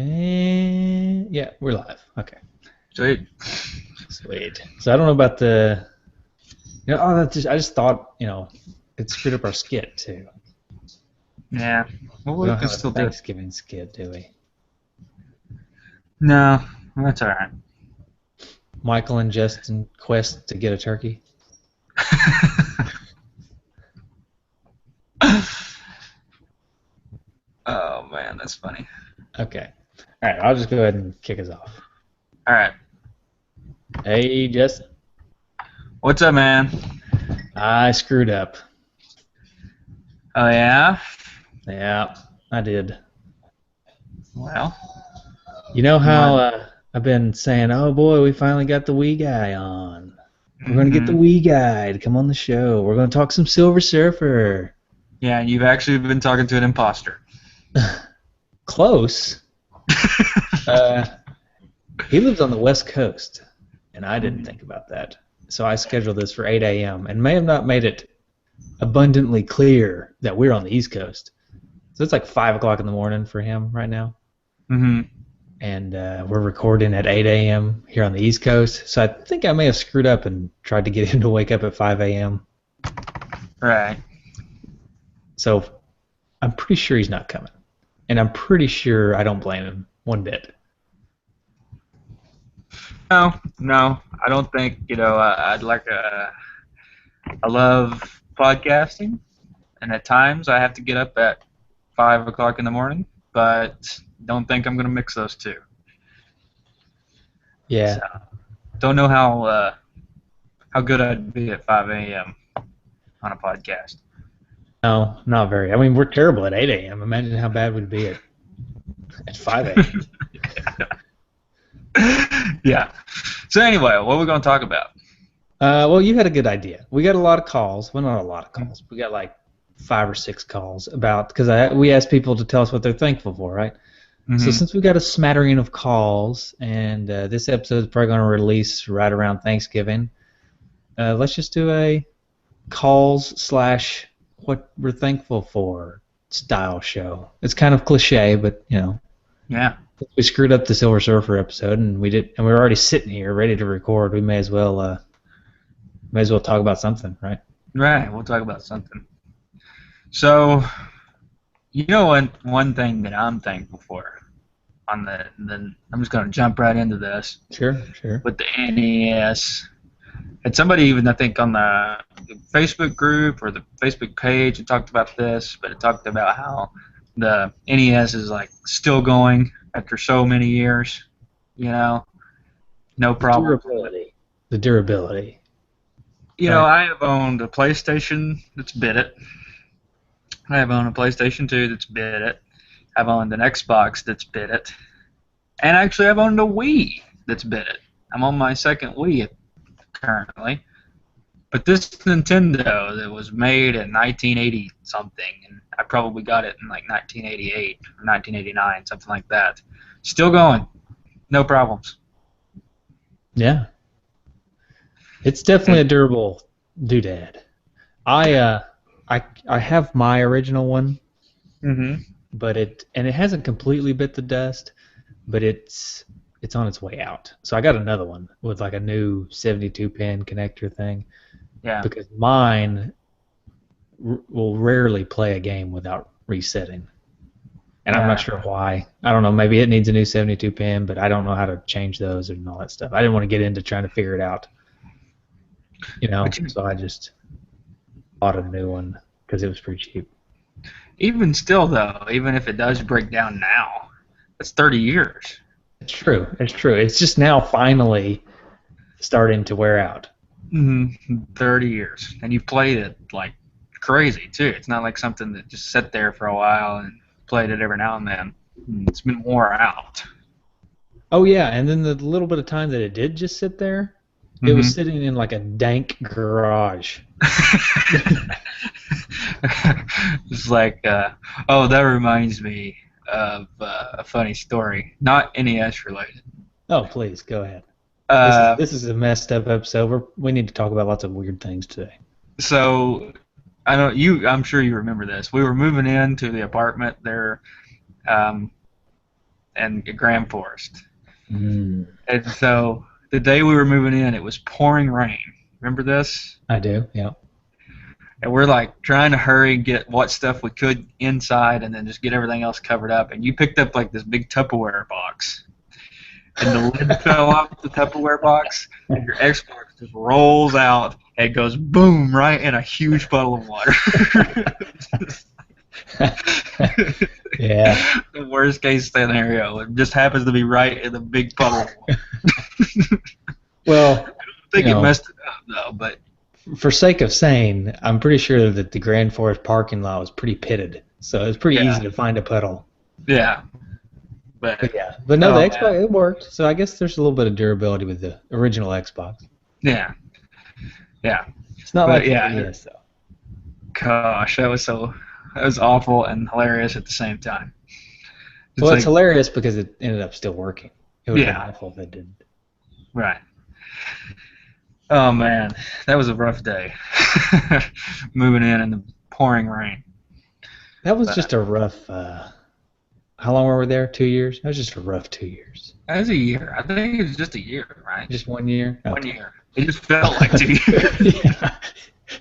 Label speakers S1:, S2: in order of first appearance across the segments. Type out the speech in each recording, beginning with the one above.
S1: Yeah, we're live. Okay,
S2: Sweet.
S1: sweet. So I don't know about the, I just thought, it screwed up our skit too.
S2: Yeah. Well,
S1: We
S2: we
S1: don't
S2: can
S1: have a
S2: still do it.
S1: Thanksgiving skit, do we?
S2: No, that's all right.
S1: Michael and Justin quest to get a turkey.
S2: Oh man, that's funny.
S1: Okay. All right, I'll just go ahead and kick us off.
S2: All right.
S1: Hey, Justin,
S2: What's up, man?
S1: I screwed up.
S2: Oh yeah.
S1: Yeah, I did.
S2: Well,
S1: You know
S2: you
S1: how
S2: want?
S1: I've been saying, oh boy, we finally got the Wii guy on. We're going to get the
S2: Mm-hmm.
S1: Wii guy to come on the show. We're going to talk some Silver Surfer.
S2: Yeah, you've actually been talking to an imposter.
S1: Close. Uh, he lives on the West Coast, and I didn't think about that. So I scheduled this for 8 a.m. and may have not made it abundantly clear that we're on the East Coast. So it's like 5 o'clock in the morning for him right now.
S2: Mm-hmm.
S1: And we're recording at 8 a.m. here on the East Coast. So I think I may have screwed up and tried to get him to wake up at 5 a.m.
S2: Right.
S1: So I'm pretty sure he's not coming. And I'm pretty sure I don't blame him one bit.
S2: No, I don't think. I'd like I love podcasting, and at times I have to get up at 5 o'clock in the morning, but don't think I'm gonna mix those two. So
S1: Yeah.
S2: don't know how good I'd be at 5 a.m. on a podcast.
S1: No, not very. I mean, we're terrible at 8 a.m. Imagine how bad we'd be at 5 a.m.
S2: Yeah. So anyway, what are we going to talk about?
S1: Well, you had a good idea. We got a lot of calls. Well, not a lot of calls. We got like 5 or 6 calls about because we asked people to tell us what they're thankful for, right? So
S2: Mm-hmm.
S1: since we got a smattering of calls, and this episode is probably going to release right around Thanksgiving, let's just do a calls slash what we're thankful for style show. It's kind of cliche, but
S2: Yeah.
S1: we screwed up the Silver Surfer episode, and we were already sitting here ready to record. We may as well talk about something, right?
S2: Right. We'll talk about something. So, one thing that I'm thankful for on the I'm just going to jump right into this
S1: Sure.
S2: with the NES. And somebody even I think on the Facebook group or the Facebook page it talked about this, but it talked about how the NES is like still going after so many years. No problem.
S1: The durability. Right.
S2: I have owned a PlayStation that's bit it. I have owned a PlayStation 2 that's bit it. I've owned an Xbox that's bit it. And actually, I've owned a Wii that's bit it. I'm on my second Wii currently. But this Nintendo that was made in 1980 something, and I probably got it in like 1988 or 1989, something like that. Still going. No problems.
S1: Yeah. It's definitely a durable doodad. I have my original one,
S2: Mm-hmm.
S1: but it hasn't completely bit the dust, but it's on its way out. So I got another one with like a new 72 pin connector thing
S2: Yeah.
S1: because mine will rarely play a game without resetting. And I'm not
S2: Yeah.
S1: sure why. I don't know. Maybe it needs a new 72 pin, but I don't know how to change those and all that stuff. I didn't want to get into trying to figure it out,
S2: But
S1: so I just bought a new one because it was pretty cheap.
S2: even still, though, even if it does break down now, that's 30 years.
S1: It's true. It's just now finally starting to wear out.
S2: 30 years. And you played it like crazy, too. It's not like something that just sat there for a while and played it every now and then. It's been wore out.
S1: Oh yeah, and then the little bit of time that it did just sit there, it was sitting in like a dank garage.
S2: It's like, oh, that reminds me of a funny story. Not NES related.
S1: Oh please, go ahead.
S2: Uh,
S1: This is a messed up episode. We need to talk about lots of weird things today.
S2: so I'm sure you remember this. We were moving into the apartment there, and and Grand Forest.
S1: Mm,
S2: And so the day we were moving in, it was pouring rain. Remember this?
S1: I do. Yeah.
S2: And we're like trying to hurry and get what stuff we could inside and then just get everything else covered up. And you picked up like this big Tupperware box. And the lid fell off the Tupperware box, and your Xbox just rolls out and goes boom right in a huge puddle of water.
S1: Yeah.
S2: The worst case scenario. It just happens to be right in the big puddle of water.
S1: Well,
S2: I don't think it messed it up though, but
S1: for sake of saying, I'm pretty sure that the Grand Forest parking lot was pretty pitted, so it was pretty easy to find a puddle.
S2: yeah.
S1: But no, the Xbox, it worked. So I guess there's a little bit of durability with the original Xbox.
S2: Yeah. Yeah.
S1: It's not like the NES, though.
S2: Gosh, that was awful and hilarious at the same time.
S1: It's hilarious because it ended up still working. It would have been awful if it didn't.
S2: Right. Oh man, that was a rough day. Moving in the pouring rain.
S1: That was just a rough. How long were we there? 2 years? That was just a rough 2 years.
S2: That was a year. I think it was just a year, right?
S1: Just 1 year?
S2: Okay. 1 year. It just felt like 2 years.
S1: Yeah.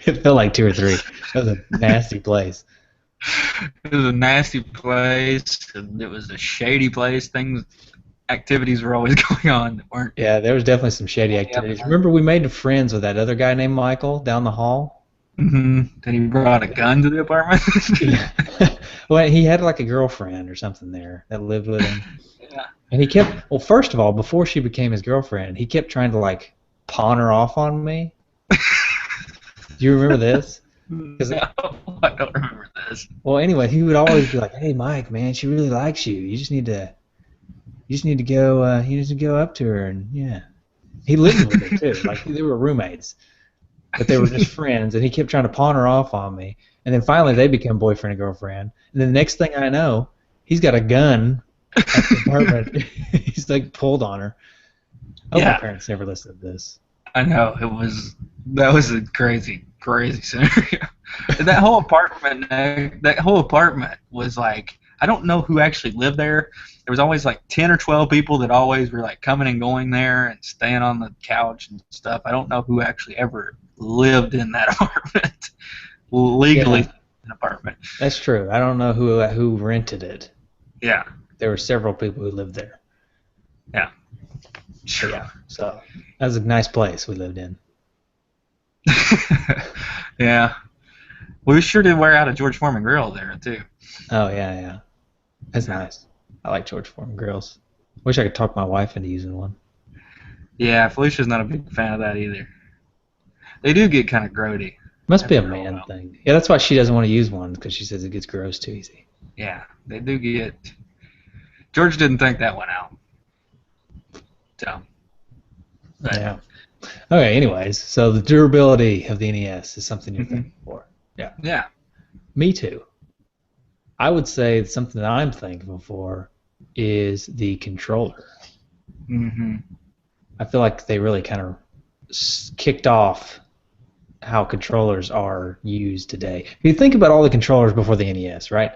S1: It felt like 2 or 3. That was a nasty place.
S2: It was a nasty place. And it was a shady place. Activities were always going on that weren't.
S1: Yeah, there was definitely some shady activities. Remember we made friends with that other guy named Michael down the hall?
S2: Mm-hmm. Then he brought a gun to the apartment?
S1: Yeah. Well, he had like a girlfriend or something there that lived with him.
S2: Yeah.
S1: And he kept, well, first of all, before she became his girlfriend, he kept trying to like pawn her off on me. Do you remember this?
S2: No, I don't remember this.
S1: Well, anyway, he would always be like, "Hey, Mike, man, she really likes you. You just need to go. You need to go up to her." And yeah, he lived with her too. Like they were roommates, but they were just friends. And he kept trying to pawn her off on me. And then finally, they became boyfriend and girlfriend. And then the next thing I know, he's got a gun at the apartment. He's like pulled on her. Oh, my parents never listened to this.
S2: I know that was a crazy scenario. That whole apartment was like, I don't know who actually lived there. There was always like 10 or 12 people that always were like coming and going there and staying on the couch and stuff. I don't know who actually ever lived in that apartment legally. An apartment.
S1: That's true. I don't know who rented it.
S2: Yeah.
S1: There were several people who lived there.
S2: Yeah.
S1: Sure. Yeah. So that was a nice place we lived in.
S2: Yeah. We sure did wear out a George Foreman grill there too.
S1: Oh yeah. That's nice. I like George Foreman grills. Wish I could talk my wife into using one.
S2: Yeah, Felicia's not a big fan of that either. They do get kind of grody.
S1: Must be a man thing. Yeah, that's why she doesn't want to use one, because she says it gets gross too easy.
S2: Yeah, they do get. George didn't think that one out. So. But.
S1: Yeah. Okay. Anyways, so the durability of the NES is something you're thinking for. Yeah.
S2: Yeah.
S1: Me too. I would say something that I'm thankful for is the controller.
S2: Mm-hmm.
S1: I feel like they really kind of kicked off how controllers are used today. If you think about all the controllers before the NES, right?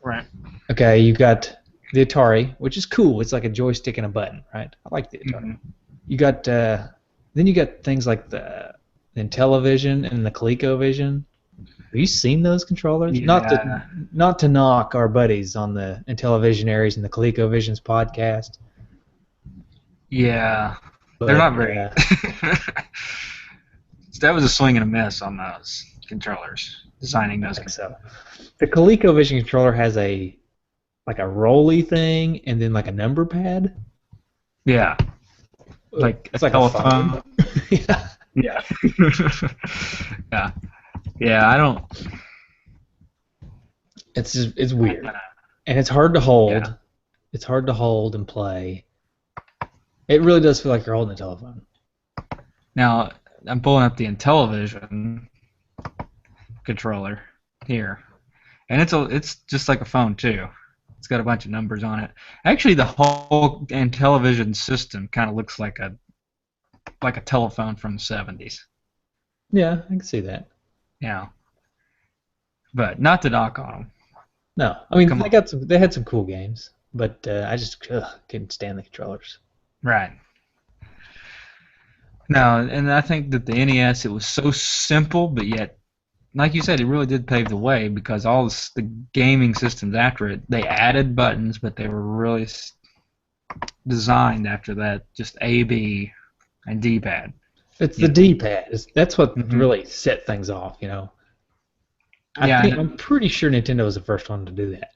S2: Right.
S1: Okay, you got the Atari, which is cool. It's like a joystick and a button, right? I like the Atari. Mm-hmm. You got then you got things like the Intellivision and the ColecoVision. Have you seen those controllers?
S2: Yeah.
S1: Not to knock our buddies on the Intellivisionaries and the ColecoVisions podcast.
S2: Yeah, but they're not very. That was a swing and a miss on those controllers, designing those.
S1: I think so. The ColecoVision controller has a rolly thing and then like a number pad.
S2: Yeah.
S1: Like it's like a phone.
S2: Yeah. Yeah. Yeah. Yeah, I don't.
S1: It's weird, and it's hard to hold.
S2: Yeah.
S1: It's hard to hold and play. It really does feel like you're holding a telephone.
S2: Now I'm pulling up the Intellivision controller here, and it's just like a phone too. It's got a bunch of numbers on it. Actually, the whole Intellivision system kind of looks like a telephone from the 70s.
S1: Yeah, I can see that.
S2: Yeah, but not to knock on them.
S1: No, I mean they had some cool games. but I just couldn't stand the controllers.
S2: Right. No, and I think that the NES, it was so simple, but yet, like you said, it really did pave the way because all the gaming systems after it, they added buttons, but they were really designed after that, just A, B, and D-pad.
S1: It's the D-pad. That's what
S2: Mhm.
S1: really set things off, you know.
S2: Yeah,
S1: I'm pretty sure Nintendo was the first one to do that.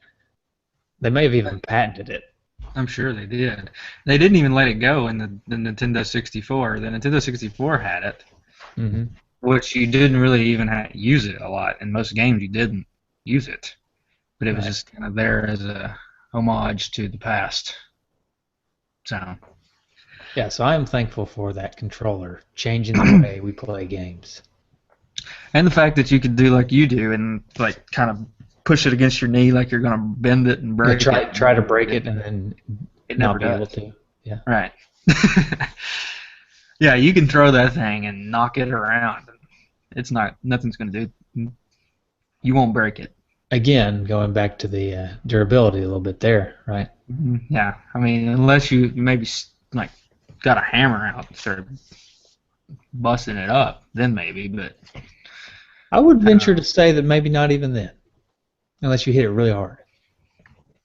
S1: They may have even patented it.
S2: I'm sure they did. They didn't even let it go in the Nintendo 64. The Nintendo 64 had it,
S1: Mm-hmm.
S2: which you didn't really even use it a lot. In most games, you didn't use it, but it was
S1: Right.
S2: just kind of there as a homage to the past. So,
S1: Yeah, so I am thankful for that controller changing the way we play games.
S2: and the fact that you could do like you do and like kind of push it against your knee like you're gonna bend it and break it.
S1: Try to break it and then
S2: It
S1: not
S2: never
S1: be
S2: does.
S1: able to. Yeah.
S2: Right. Yeah, you can throw that thing and knock it around. Nothing's gonna do. You won't break it.
S1: Again, going back to the durability a little bit there, right?
S2: Yeah, I mean, unless you maybe like got a hammer out and started busting it up, then maybe. But
S1: I would venture to say that maybe not even then, unless you hit it really hard.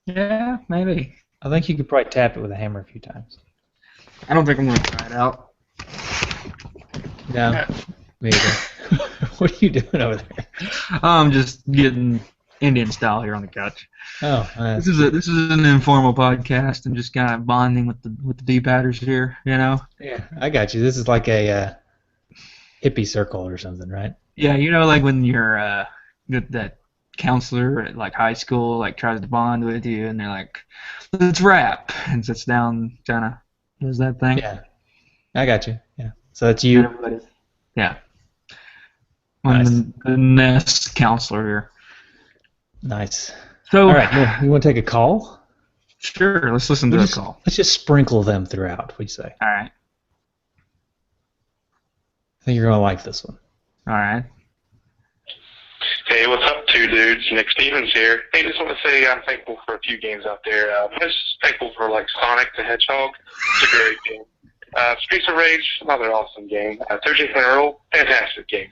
S2: yeah, maybe.
S1: I think you could probably tap it with a hammer a few times.
S2: I don't think I'm gonna try it out.
S1: No, me either. What are you doing over there?
S2: I'm just getting Indian style here on the couch.
S1: Oh,
S2: This is an informal podcast and just kind of bonding with the D-padders here, you know.
S1: yeah, I got you. This is like a hippie circle or something, right?
S2: Yeah, you know, like when you're that counselor at like high school like tries to bond with you, and they're like, "Let's rap," and sits down, kind of does that thing.
S1: Yeah, I got you. Yeah, so that's you.
S2: Yeah.
S1: Nice.
S2: I'm the nest counselor here.
S1: Nice.
S2: So,
S1: All right, well, you want to take a call?
S2: Sure, let's listen to the call.
S1: Let's just sprinkle them throughout. What do you say?
S2: All right.
S1: I think you're gonna like this one.
S2: All right.
S3: Hey, what's up, two dudes? Nick Stevens here. Hey, just want to say I'm thankful for a few games out there. I'm just thankful for like Sonic the Hedgehog. It's a great game. Streets of Rage, another awesome game. 13th and Earl, fantastic game.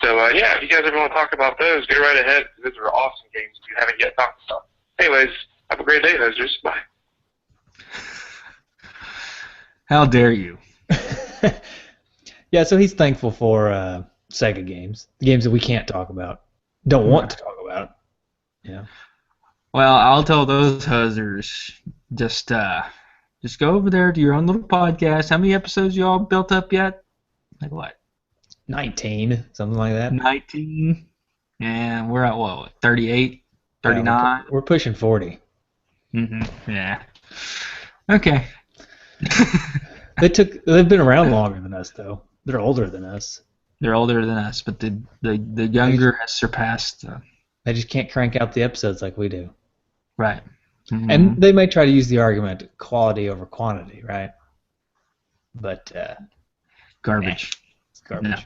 S3: So yeah, if you guys ever want to talk about those, get right ahead. Those are awesome games if you haven't yet talked about. Anyways, have a great day, hosers. Bye.
S2: How dare you?
S1: Yeah, so he's thankful for Sega games, the games that we can't talk about, don't want to talk about. Yeah.
S2: Well, I'll tell those hosers, just go over there to your own little podcast. How many episodes you all built up yet? Like what?
S1: 19, something like that.
S2: 19. And we're at what? 38, 39.
S1: Yeah, we're pushing 40.
S2: Yeah. Okay.
S1: They've been around longer than us, though. They're older than us.
S2: They're older than us, but the younger has surpassed.
S1: They just can't crank out the episodes like we do.
S2: Right.
S1: And they may try to use the argument quality over quantity, right? But
S2: garbage.
S1: It's garbage.
S2: No.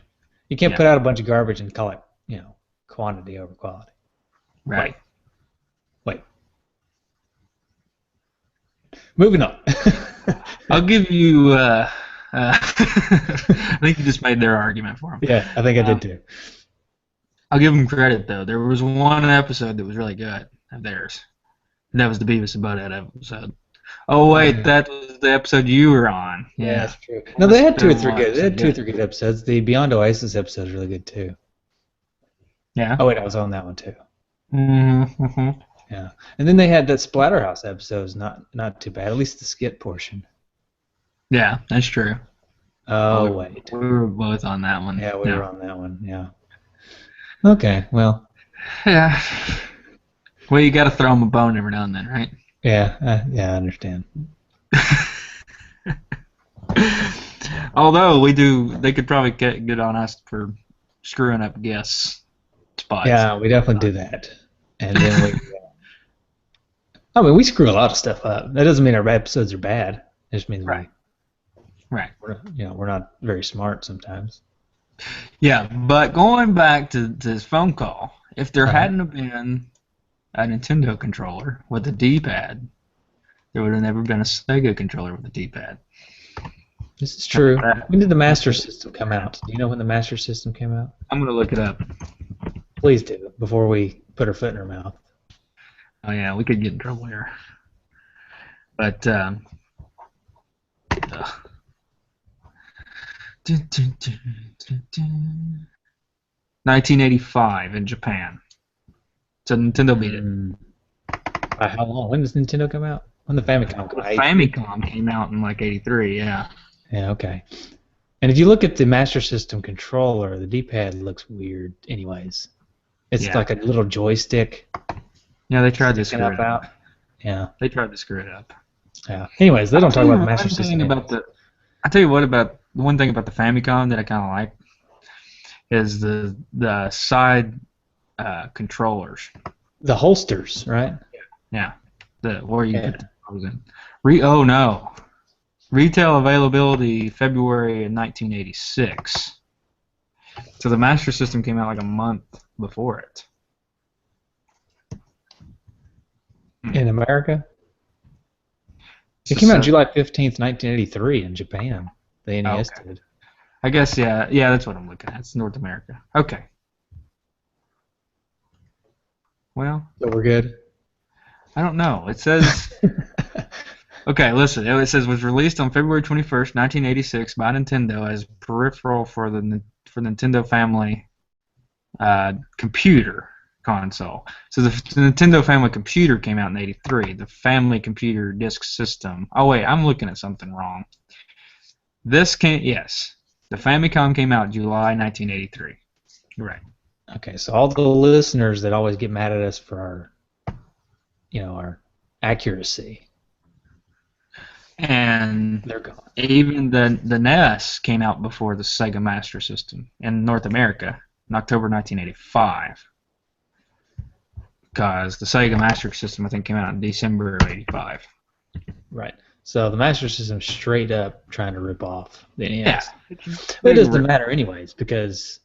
S1: You can't put out a bunch of garbage and call it, quantity over quality.
S2: Right.
S1: Wait. Moving on.
S2: I'll give you. I think you just made their argument for them.
S1: Yeah, I think I did too.
S2: I'll give them credit though. There was one episode that was really good of theirs. And that was the Beavis and Butthead episode. Oh wait, that was the episode you were on.
S1: Yeah, that's true. No, they had two or three good. They had 2 or 3 good episodes. The Beyond Oasis episode is really good too.
S2: Yeah.
S1: Oh wait, I was on that one too.
S2: Mm-hmm.
S1: Yeah, and then they had that Splatterhouse episodes. Not too bad. At least the skit portion.
S2: Yeah, that's true.
S1: Oh wait.
S2: We were both on that one.
S1: Yeah, we were on that one. Yeah. Okay. Well.
S2: Yeah. Well, you got to throw them a bone every now and then, right?
S1: Yeah. Yeah, I understand.
S2: Although they could probably get good on us for screwing up guest spots.
S1: Yeah, we definitely do that. And then we screw a lot of stuff up. That doesn't mean our episodes are bad. It just means
S2: right.
S1: we're not very smart sometimes.
S2: Yeah, but going back to this phone call, if there hadn't have been a Nintendo controller with a D-pad, there would have never been a Sega controller with a D-pad.
S1: This is true. When did the Master System come out? Do you know when the Master System came out?
S2: I'm going to look it up.
S1: Please do, before we put our foot in our mouth.
S2: Oh, yeah, we could get in trouble here. But, 1985 in Japan. So Nintendo beat it.
S1: By how long? When does Nintendo come out? When the Famicom come out?
S2: Famicom came out in like 83, yeah.
S1: Yeah, okay. And if you look at the Master System controller, the D-pad looks weird anyways. It's like a little joystick.
S2: Yeah, they tried to screw
S1: up
S2: it
S1: out.
S2: up.
S1: Yeah.
S2: They tried to screw it up.
S1: Yeah. Anyways, they don't talk about the Master System.
S2: I tell you what about the one thing about the Famicom that I kind of like is the side controllers.
S1: The holsters, right?
S2: Yeah. Where you put the controls in. Oh no. Retail availability February of 1986. So the Master System came out like a month before it.
S1: In America? It came out July 15th, 1983 in Japan. The NES did.
S2: I guess, yeah. Yeah, that's what I'm looking at. It's North America. Okay. Well.
S1: So we're good?
S2: I don't know. It says... Okay, listen. It says was released on February 21st, 1986 by Nintendo as peripheral for the Nintendo Family computer console. So the Nintendo Family computer came out in '83. The Family Computer Disk System. Oh wait, I'm looking at something wrong. The Famicom came out July 1983. Right.
S1: Okay, so all the listeners that always get mad at us for our accuracy.
S2: And
S1: they're gone.
S2: Even the NES came out before the Sega Master System in North America in October 1985. Because the Sega Master System, I think, came out in December of '85.
S1: Right. So the Master System straight up trying to rip off the NES.
S2: Yeah.
S1: But it doesn't matter anyways because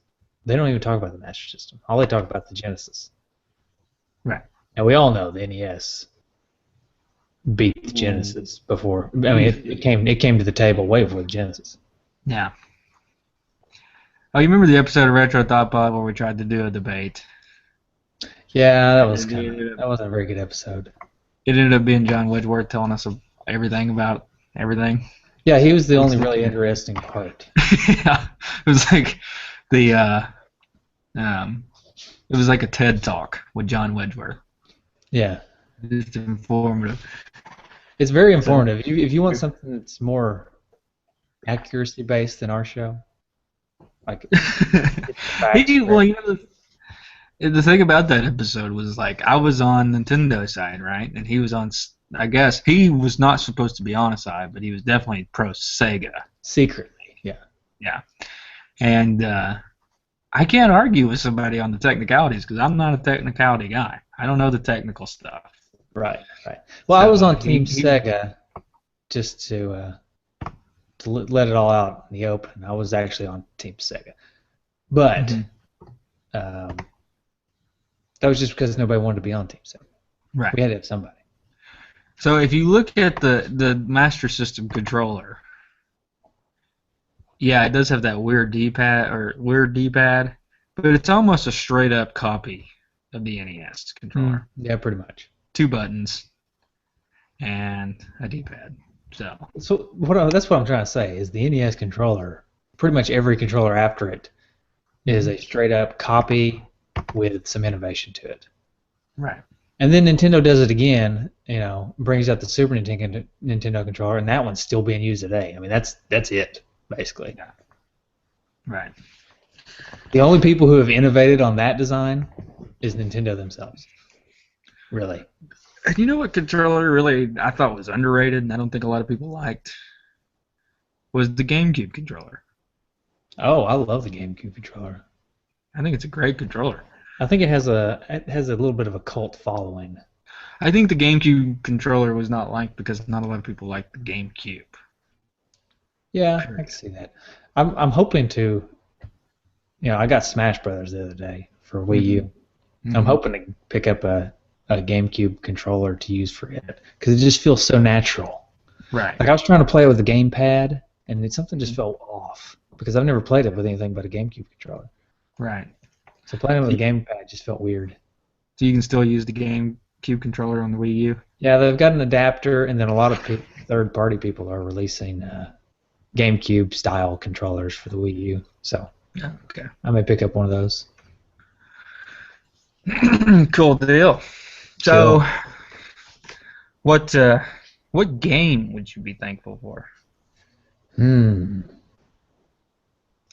S1: they don't even talk about the Master System. All they talk about is the Genesis.
S2: Right.
S1: And we all know the NES beat the Genesis before. I mean, it came to the table way before the Genesis.
S2: Yeah. Oh, you remember the episode of Retro Thought Pod where we tried to do a debate?
S1: Yeah, that wasn't a very good episode.
S2: It ended up being John Wedgeworth telling us everything about everything.
S1: Yeah, he was the only really interesting part.
S2: Yeah, it was like it was like a TED Talk with John Wedgeworth.
S1: Yeah.
S2: It's informative.
S1: It's very informative. If you want something that's more accuracy based than our show, like
S2: the thing about that episode was like I was on Nintendo side, right, and he was on. I guess he was not supposed to be on a side, but he was definitely pro Sega.
S1: Secretly, yeah.
S2: Yeah, and I can't argue with somebody on the technicalities because I'm not a technicality guy. I don't know the technical stuff.
S1: Right. Well, I was on Team Sega just to let it all out in the open. I was actually on Team Sega, but that was just because nobody wanted to be on Team Sega.
S2: Right.
S1: We had to have somebody.
S2: So if you look at the Master System controller, yeah, it does have that weird D-pad, but it's almost a straight up copy of the NES controller.
S1: Yeah, pretty much.
S2: 2 buttons and a D-pad. So
S1: that's what I'm trying to say is the NES controller, pretty much every controller after it is a straight up copy with some innovation to it.
S2: Right.
S1: And then Nintendo does it again, brings out the Super Nintendo controller, and that one's still being used today. I mean, that's it, basically.
S2: Yeah. Right.
S1: The only people who have innovated on that design is Nintendo themselves. Really.
S2: And you know what controller really I thought was underrated and I don't think a lot of people liked? Was the GameCube controller.
S1: Oh, I love the GameCube controller.
S2: I think it's a great controller.
S1: I think it has a little bit of a cult following.
S2: I think the GameCube controller was not liked because not a lot of people liked the GameCube.
S1: Yeah, I can see that. I'm hoping to. I got Smash Brothers the other day for Wii U. I'm hoping to pick up a a GameCube controller to use for it because it just feels so natural.
S2: Right.
S1: Like I was trying to play it with the gamepad, and something just felt off because I've never played it with anything but a GameCube controller.
S2: Right.
S1: So playing it with a gamepad just felt weird.
S2: So you can still use the GameCube controller on the Wii U?
S1: Yeah, they've got an adapter, and then a lot of third-party people are releasing GameCube-style controllers for the Wii U. So
S2: Yeah. Okay.
S1: I may pick up one of those.
S2: Cool deal. So, what game would you be thankful for?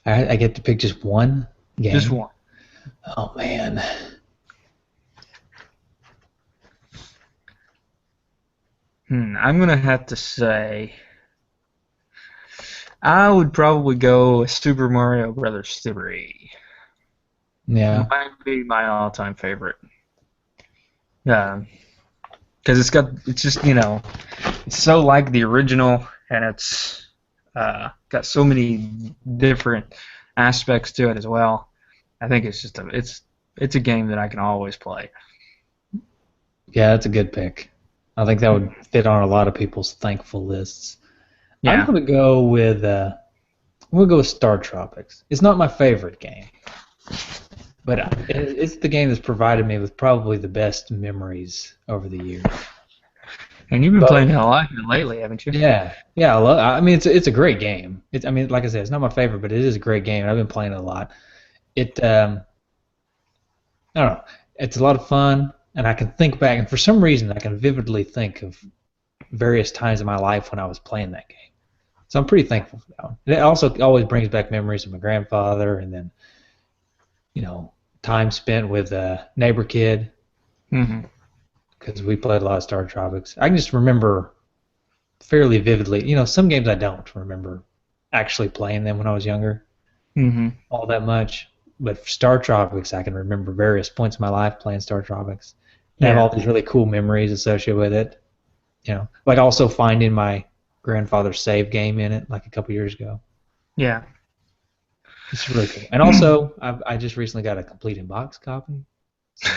S1: I get to pick just one game.
S2: Just one.
S1: Oh man.
S2: I'm gonna have to say I would probably go with Super Mario Brothers 3.
S1: Yeah.
S2: It might be my all-time favorite. Because it's just it's so like the original, and it's got so many different aspects to it as well. I think it's just it's a game that I can always play.
S1: Yeah, that's a good pick. I think that would fit on a lot of people's thankful lists.
S2: Yeah.
S1: I'm gonna go with Star Tropics. It's not my favorite game, but it's the game that's provided me with probably the best memories over the years.
S2: And you've been playing it a lot lately, haven't you?
S1: Yeah, I mean, it's a great game. Like I said, it's not my favorite, but it is a great game. I've been playing it a lot. I don't know. It's a lot of fun, and I can think back, and for some reason, I can vividly think of various times in my life when I was playing that game. So I'm pretty thankful for that one. And it also always brings back memories of my grandfather, and then, time spent with a neighbor kid.
S2: Mm-hmm.
S1: Because we played a lot of Star Tropics. I can just remember fairly vividly. Some games I don't remember actually playing them when I was younger all that much. But for Star Tropics, I can remember various points in my life playing Star Tropics. I have all these really cool memories associated with it. Like also finding my grandfather's save game in it like a couple years ago.
S2: Yeah.
S1: It's really cool. And also, I just recently got a complete in-box copy. So,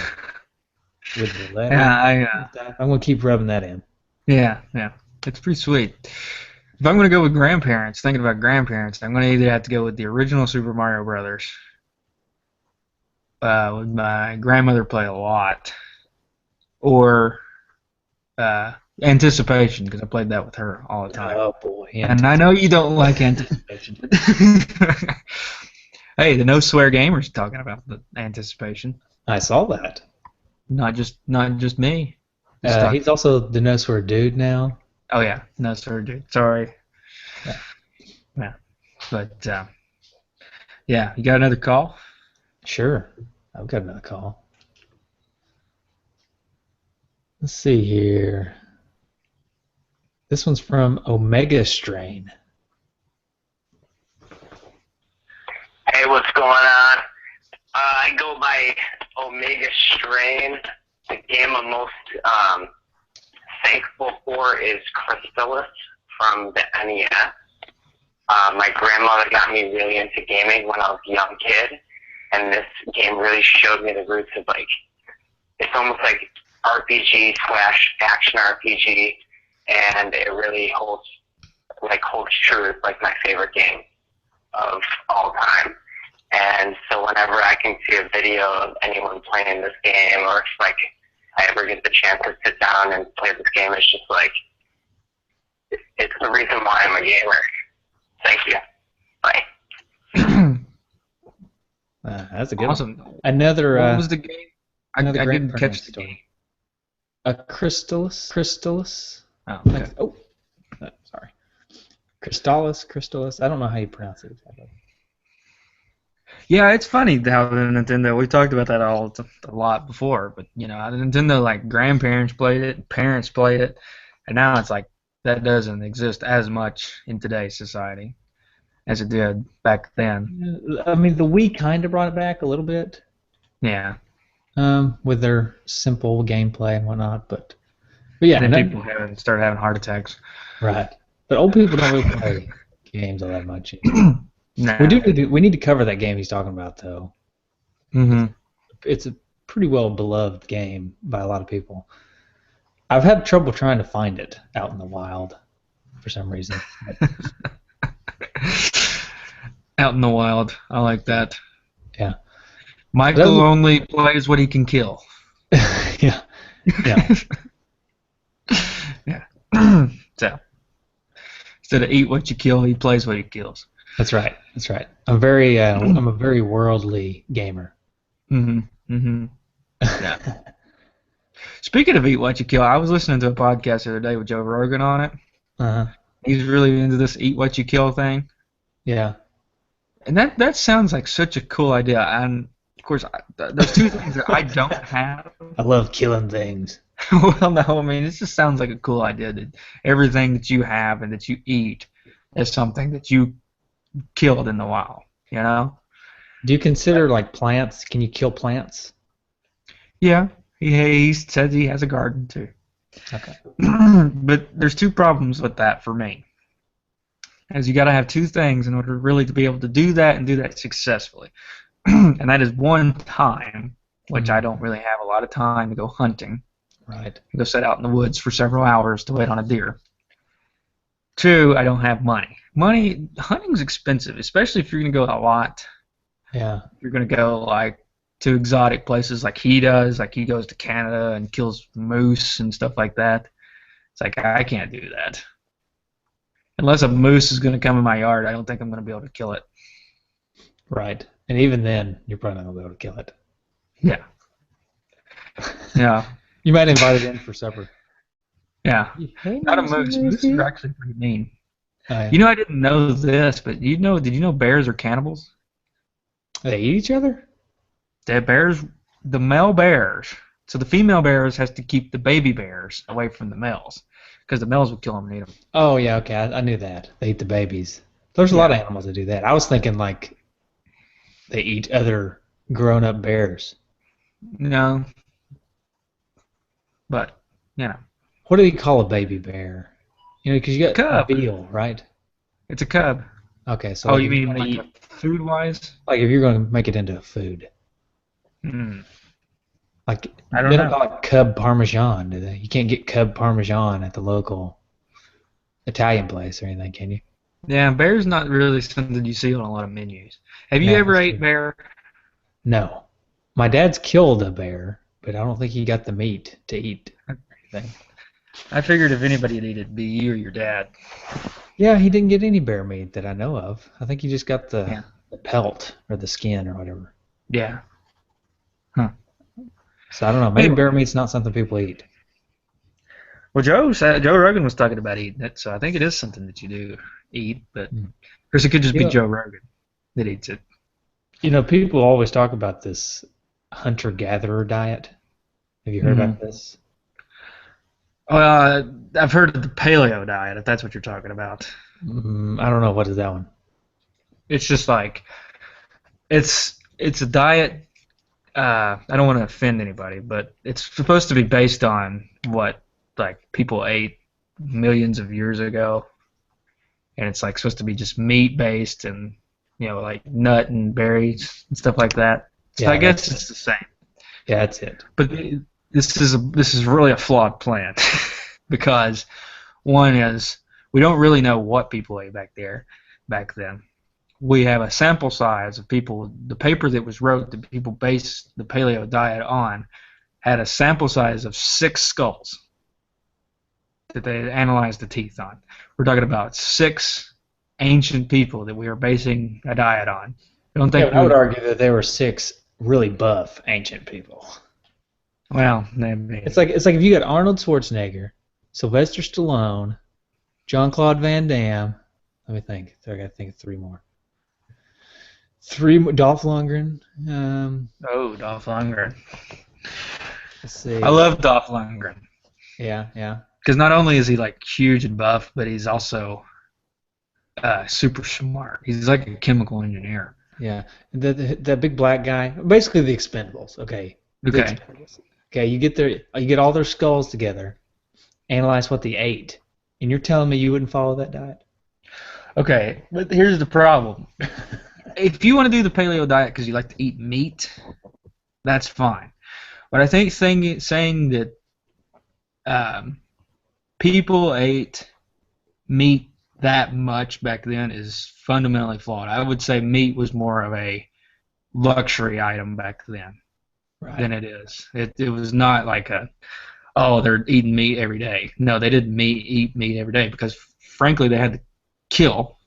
S1: with the letter.
S2: Yeah,
S1: I'm going to keep rubbing that in.
S2: Yeah. It's pretty sweet. If I'm going to go with grandparents, thinking about grandparents, I'm going to either have to go with the original Super Mario Brothers. With my grandmother play a lot. Or Anticipation, because I played that with her all the time.
S1: Oh, boy.
S2: And I know you don't like Anticipation. Hey, the No Swear Gamer's talking about the Anticipation.
S1: I saw that.
S2: Not just me.
S1: He's also the No Swear Dude now.
S2: Oh yeah, No Swear Dude. Sorry.
S1: Yeah.
S2: But yeah, you got another call?
S1: Sure. I've got another call. Let's see here. This one's from Omega Strain.
S4: Hey, what's going on? I go by Omega Strain. The game I'm most thankful for is Crystallis from the NES. My grandmother got me really into gaming when I was a young kid, and this game really showed me the roots of it's almost like RPG / action RPG, and it really holds true as my favorite game of all time. And so whenever I can see a video of anyone playing this game, or if I ever get the chance to sit down and play this game, it's just it's the reason why I'm a gamer. Thank you. Bye.
S1: That's a good
S2: awesome.
S1: one. Another.
S2: What was the game? I didn't catch the game.
S1: A Crystallis.
S2: Oh, okay.
S1: Sorry. Crystallis. I don't know how you pronounce it exactly.
S2: Yeah, it's funny how the Nintendo. We talked about that a lot before, but the Nintendo grandparents played it, parents played it, and now it's that doesn't exist as much in today's society as it did back then.
S1: I mean, the Wii kind of brought it back a little bit.
S2: Yeah.
S1: With their simple gameplay and whatnot, but yeah.
S2: And then people started having heart attacks.
S1: Right. But old people don't really play games all that much.
S2: Nah.
S1: We need to cover that game he's talking about, though.
S2: Mm-hmm.
S1: It's a pretty well beloved game by a lot of people. I've had trouble trying to find it out in the wild for some reason.
S2: Out in the wild. I like that.
S1: Yeah.
S2: Michael only plays what he can kill.
S1: Yeah. Yeah.
S2: Yeah. So instead of eat what you kill, he plays what he kills.
S1: That's right. That's right. I'm a very worldly gamer.
S2: Yeah. Speaking of eat what you kill, I was listening to a podcast the other day with Joe Rogan on it.
S1: Uh-huh.
S2: He's really into this eat what you kill thing.
S1: Yeah.
S2: And that sounds like such a cool idea. And of course, there's two things that I don't have.
S1: I love killing things.
S2: Well, no, I mean, it just sounds like a cool idea that everything that you have and that you eat is something that you killed in the wild, you know?
S1: Do you consider like plants? Can you kill plants?
S2: Yeah, he says he has a garden too.
S1: Okay.
S2: But there's two problems with that for me. As you got to have two things in order really to be able to do that and do that successfully. And that is one, time, which I don't really have a lot of time to go hunting.
S1: Right.
S2: Go sit out in the woods for several hours to wait on a deer. Two, I don't have money. Hunting's expensive, especially if you're going to go a lot.
S1: Yeah.
S2: You're going to go like to exotic places like he does. Like he goes to Canada and kills moose and stuff like that. It's like I can't do that. Unless a moose is going to come in my yard, I don't think I'm going to be able to kill it.
S1: Right. And even then, you're probably not going to be able to kill it.
S2: Yeah. Yeah.
S1: You might invite it in for supper.
S2: Yeah. Not a moose. Mooses are actually pretty mean.
S1: Oh, yeah.
S2: You know, I didn't know this, but did you know bears are cannibals?
S1: They eat each other?
S2: The male bears. So the female bears has to keep the baby bears away from the males, because the males will kill them and eat them.
S1: Oh, yeah, okay. I knew that. They eat the babies. There's a lot of animals that do that. I was thinking like they eat other grown-up bears.
S2: No. But, you know.
S1: What do you call a baby bear? You know, because you got
S2: Cub.
S1: a veal, right?
S2: It's a cub.
S1: Okay, so
S2: Oh,
S1: like
S2: you
S1: if
S2: mean
S1: wanna
S2: like food-wise?
S1: like if you're going to make it into food. Like
S2: I don't
S1: they
S2: know.
S1: don't call it Cub Parmesan, do they? You can't get Cub Parmesan at the local Italian place or anything, can you?
S2: Yeah, bear's not really something you see on a lot of menus. Have you
S1: No,
S2: ever
S1: that's
S2: ate
S1: true.
S2: bear?
S1: No. My dad's killed a bear, but I don't think he got the meat to eat.
S2: I figured if anybody would eat it, it'd be you or your dad.
S1: Yeah, he didn't get any bear meat that I know of. I think he just got the,
S2: Yeah.
S1: the pelt or the skin or whatever.
S2: Yeah.
S1: So I don't know. Maybe
S2: Anyway.
S1: bear meat's not something people eat.
S2: Well, Joe Rogan was talking about eating it, so I think it is something that you do eat, but of course it could just be
S1: Yeah.
S2: Joe Rogan that eats it.
S1: You know, people always talk about this hunter-gatherer diet. Have you heard about this?
S2: I've heard of the paleo diet, if that's what you're talking about.
S1: I don't know. What is that one?
S2: It's just like it's a diet. I don't want to offend anybody, but it's supposed to be based on what like people ate millions of years ago, and it's like supposed to be just meat based and like nut and berries and stuff like that. So
S1: Yeah,
S2: I guess it's the same.
S1: Yeah, that's it.
S2: But this is really a flawed plan because one is we don't really know what people ate back then. We have a sample size of people. The paper that was wrote that people based the paleo diet on had a sample size of 6 skulls that they analyzed the teeth on. We're talking about 6 ancient people that we are basing a diet on. I don't think
S1: I would argue that there were 6 really buff ancient people.
S2: Well, maybe.
S1: It's like if you got Arnold Schwarzenegger, Sylvester Stallone, Jean-Claude Van Damme. Let me think. I got to think of 3 more. 3 more. Dolph Lundgren.
S2: Dolph Lundgren.
S1: Let's see.
S2: I love Dolph Lundgren.
S1: Yeah.
S2: Because not only is he like huge and buff, but he's also super smart. He's like a chemical engineer.
S1: Yeah. That big black guy. Basically the Expendables. Okay.
S2: Okay.
S1: Okay. You get all their skulls together, analyze what they ate, and you're telling me you wouldn't follow that diet?
S2: Okay, but here's the problem. If you want to do the paleo diet because you like to eat meat, that's fine. But I think saying that people ate meat that much back then is fundamentally flawed. I would say meat was more of a luxury item back then than it is. It was not like they're eating meat every day. No, they didn't eat meat every day because, frankly, they had to kill,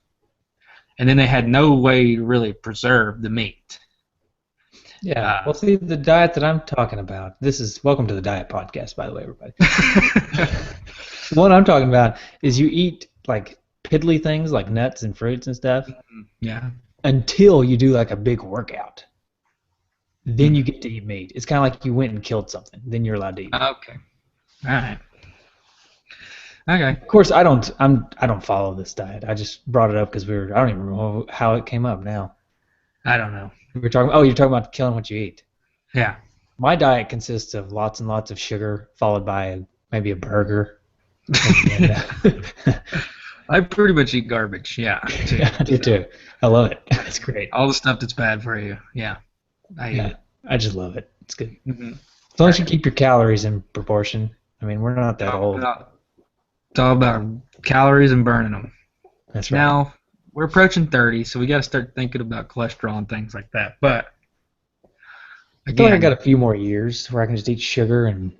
S2: and then they had no way to really preserve the meat.
S1: Yeah. Well, see, the diet that I'm talking about, welcome to the Diet Podcast, by the way, everybody. What I'm talking about is you eat, like, piddly things like nuts and fruits and stuff.
S2: Yeah.
S1: Until you do, like, a big workout. Then you get to eat meat. It's kind of like you went and killed something. Then you're allowed to eat meat.
S2: Okay. All right. Okay.
S1: Of course, I don't follow this diet. I just brought it up because I don't even know how it came up now.
S2: I don't know.
S1: You're talking about killing what you eat.
S2: Yeah.
S1: My diet consists of lots and lots of sugar, followed by maybe a burger.
S2: I pretty much eat garbage. Yeah. Too.
S1: Yeah, I do too. I love it. It's great.
S2: All the stuff that's bad for you. Yeah. I eat it.
S1: I just love it. It's good.
S2: Mm-hmm.
S1: As long as you keep your calories in proportion. I mean, we're not that old.
S2: It's all about calories and burning them.
S1: That's right.
S2: Now, we're approaching 30, so we got to start thinking about cholesterol and things like that. But
S1: I feel like I got a few more years where I can just eat sugar and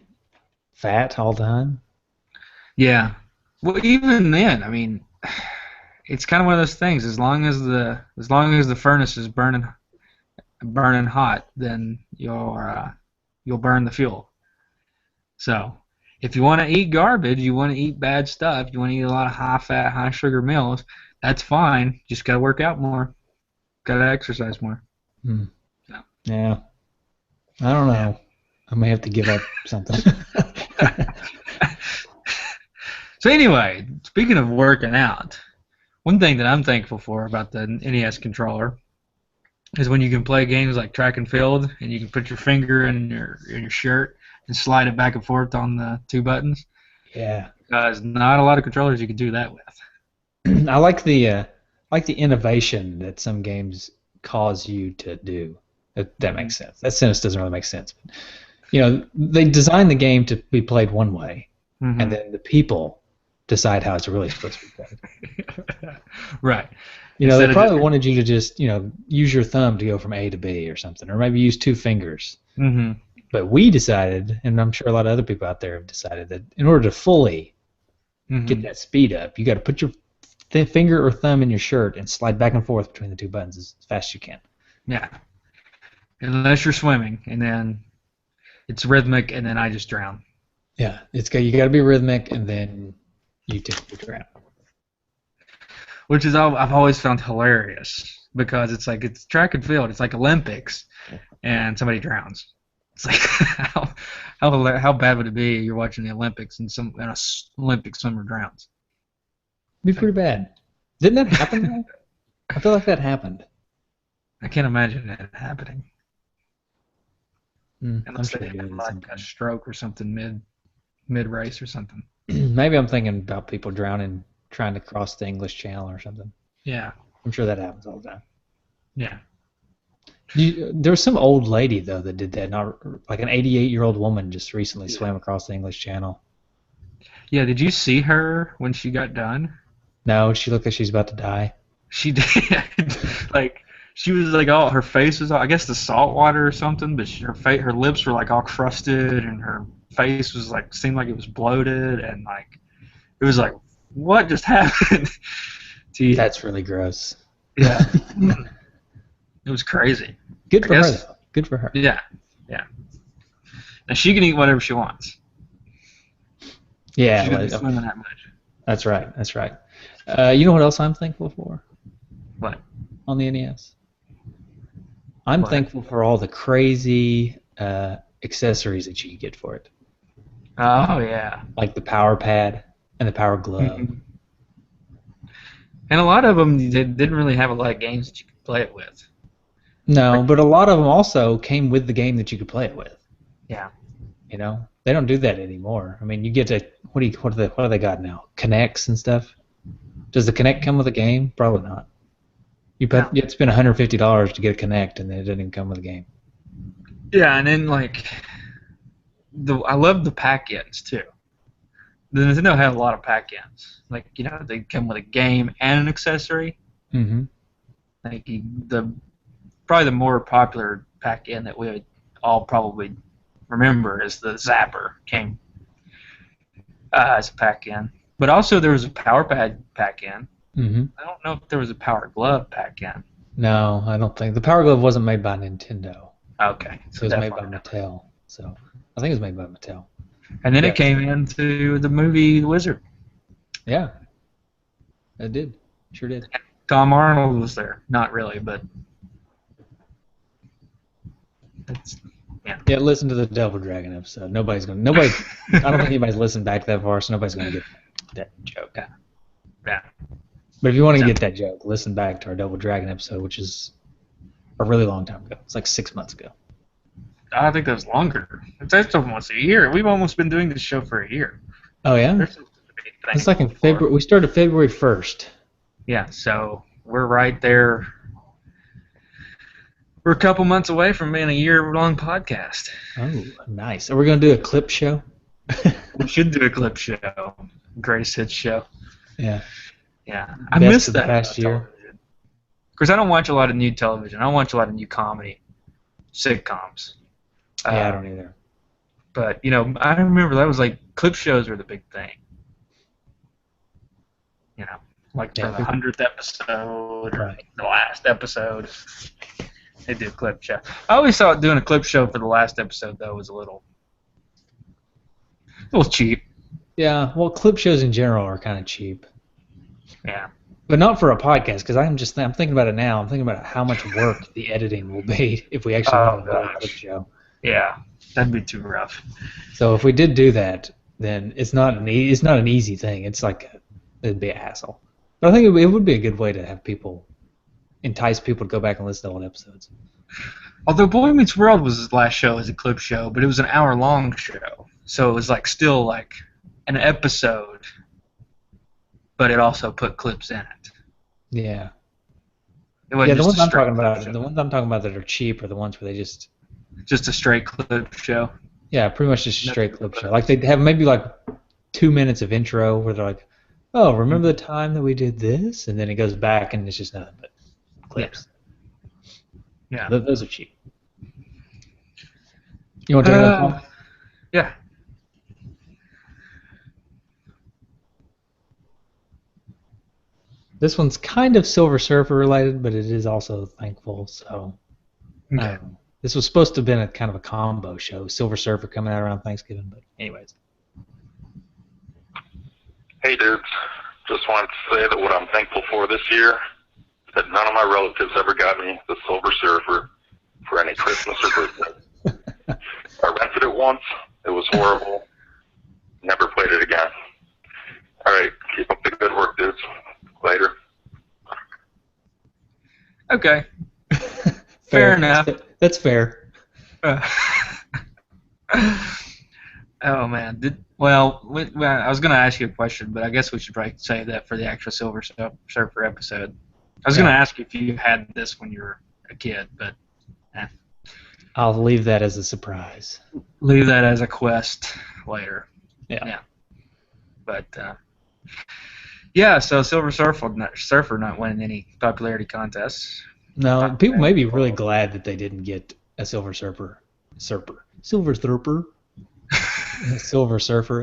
S1: fat all the time. Yeah.
S2: Well, even then, I mean, it's kind of one of those things. As long as the furnace is burning hot, then you'll burn the fuel. So, if you want to eat garbage, you want to eat bad stuff, you want to eat a lot of high-fat, high-sugar meals, that's fine. Just got to work out more. Got to exercise more.
S1: Yeah. I don't know. I may have to give up something.
S2: So anyway, speaking of working out, one thing that I'm thankful for about the NES controller is when you can play games like track and field, and you can put your finger in your shirt and slide it back and forth on the two buttons.
S1: Yeah.
S2: Because not a lot of controllers you can do that with.
S1: I like the innovation that some games cause you to do. That makes sense. That sentence doesn't really make sense. But, they design the game to be played one way, and then the people decide how it's really supposed to be played.
S2: Right.
S1: They probably wanted you to just, use your thumb to go from A to B or something, or maybe use two fingers.
S2: Mm-hmm.
S1: But we decided, and I'm sure a lot of other people out there have decided, that in order to fully get that speed up, you got to put your finger or thumb in your shirt and slide back and forth between the two buttons as fast as you can.
S2: Yeah. Unless you're swimming, and then it's rhythmic, and then I just drown.
S1: Yeah, you got to be rhythmic, and then you typically drown.
S2: Which is I've always found hilarious, because it's track and field, it's like Olympics, and somebody drowns. It's like how bad would it be you're watching the Olympics and an Olympic swimmer drowns?
S1: It'd be pretty bad. Didn't that happen though? I feel like that happened.
S2: I can't imagine that happening.
S1: Unless
S2: they had like a stroke or something mid race or something.
S1: Maybe I'm thinking about people drowning trying to cross the English Channel or something.
S2: Yeah.
S1: I'm sure that happens all the time.
S2: Yeah.
S1: There was some old lady though that did that. Not like an 88-year-old woman just recently swam across the English Channel.
S2: Yeah. Did you see her when she got done?
S1: No, she looked like she's about to die.
S2: She did. She was like all her face was all, I guess the salt water or something, but her lips were like all crusted and her face was like seemed like it was bloated and like it was like what just happened?
S1: That's really gross.
S2: Yeah. It was crazy.
S1: Good for her though. Good for her.
S2: Yeah. Yeah. And she can eat whatever she wants.
S1: Yeah.
S2: She doesn't swim that much.
S1: That's right. That's right. You know what else I'm thankful for?
S2: What?
S1: On the NES? I'm thankful for all the crazy accessories that you can get for it.
S2: Oh, yeah.
S1: Like the power pad and the power glove.
S2: Mm-hmm. And a lot of them they didn't really have a lot of games that you could play it with.
S1: No, but a lot of them also came with the game that you could play it with.
S2: Yeah.
S1: They don't do that anymore. I mean, you get to what do they got now? Kinects and stuff. Does the Kinect come with a game? Probably not. You have to spend $150 to get a Kinect, and then it doesn't even come with a game.
S2: Yeah, and then I love the pack-ins too. The Nintendo had a lot of pack-ins. Like, you know, they come with a game and an accessory.
S1: Mm-hmm.
S2: Like probably the more popular pack-in that we would all probably remember is the Zapper came as a pack-in. But also there was a Power Pad pack-in.
S1: Mm-hmm.
S2: I don't know if there was a Power Glove pack-in.
S1: No, I don't think the Power Glove wasn't made by Nintendo.
S2: Okay,
S1: It was made by Mattel. So I think it was made by Mattel.
S2: And then it came into the movie The Wizard.
S1: Yeah, it did. Sure did.
S2: Tom Arnold was there. Not really, but it's,
S1: Yeah, listen to the Devil Dragon episode. Nobody. I don't think anybody's listened back that far, so nobody's gonna get that joke.
S2: Yeah.
S1: But if you want to get that joke, listen back to our Devil Dragon episode, which is a really long time ago. It's like 6 months ago.
S2: I think that was longer. It's almost a year. We've almost been doing this show for a year.
S1: Oh yeah. It's like in February. We started February 1st.
S2: Yeah, so we're right there. We're a couple months away from being a year-long podcast.
S1: Oh, nice. Are we going to do a clip show?
S2: We should do a clip show. Greatest hits show.
S1: Yeah.
S2: Yeah. I missed that
S1: past year.
S2: Because I don't watch a lot of new television. I don't watch a lot of new comedy sitcoms.
S1: Yeah, I don't either.
S2: But, you know, I remember that was like clip shows were the big thing. You know, like for the 100th episode or the last episode. They do a clip show. I always thought doing a clip show for the last episode, though, was a little cheap.
S1: Yeah, well, clip shows in general are kind of cheap.
S2: Yeah.
S1: But not for a podcast, because I'm thinking about it now. I'm thinking about how much work the editing will be if we actually do a clip show.
S2: Yeah, that'd be too rough.
S1: So if we did do that, then it's not an easy thing. It's like it'd be a hassle. But I think it would be a good way to have entice people to go back and listen to old episodes.
S2: Although Boy Meets World was his last show as a clip show, but it was an hour-long show, so it was like still like an episode, but it also put clips in it.
S1: Yeah.
S2: It wasn't
S1: the
S2: just
S1: ones
S2: a
S1: I'm
S2: straight
S1: talking about,
S2: clip show.
S1: the ones I'm talking about that are cheap are the ones where they just
S2: a straight clip show.
S1: Yeah, pretty much just a straight clip show. Like they have maybe like 2 minutes of intro where they're like, "Oh, remember the time that we did this?" And then it goes back and it's just nothing but clips.
S2: Yeah.
S1: Those are cheap. You want to take another one?
S2: Yeah.
S1: This one's kind of Silver Surfer related, but it is also Thankful. So
S2: Okay.
S1: this was supposed to have been a kind of a combo show. Silver Surfer coming out around Thanksgiving, but anyways.
S3: Hey, dudes. Just wanted to say that what I'm thankful for this year is that none of my relatives ever got me the Silver Surfer for any Christmas or birthday. I rented it once. It was horrible. Never played it again. All right. Keep up the good work, dudes. Later.
S2: Okay. Fair enough.
S1: That's fair.
S2: Oh man. I was gonna ask you a question, but I guess we should probably save that for the actual Silver Surfer episode. I was gonna ask you if you had this when you were a kid, but
S1: I'll leave that as a surprise.
S2: leave that as a quest later.
S1: Yeah.
S2: But yeah, so Silver Surfer not winning any popularity contests.
S1: No, people may be really glad that they didn't get a Silver Surfer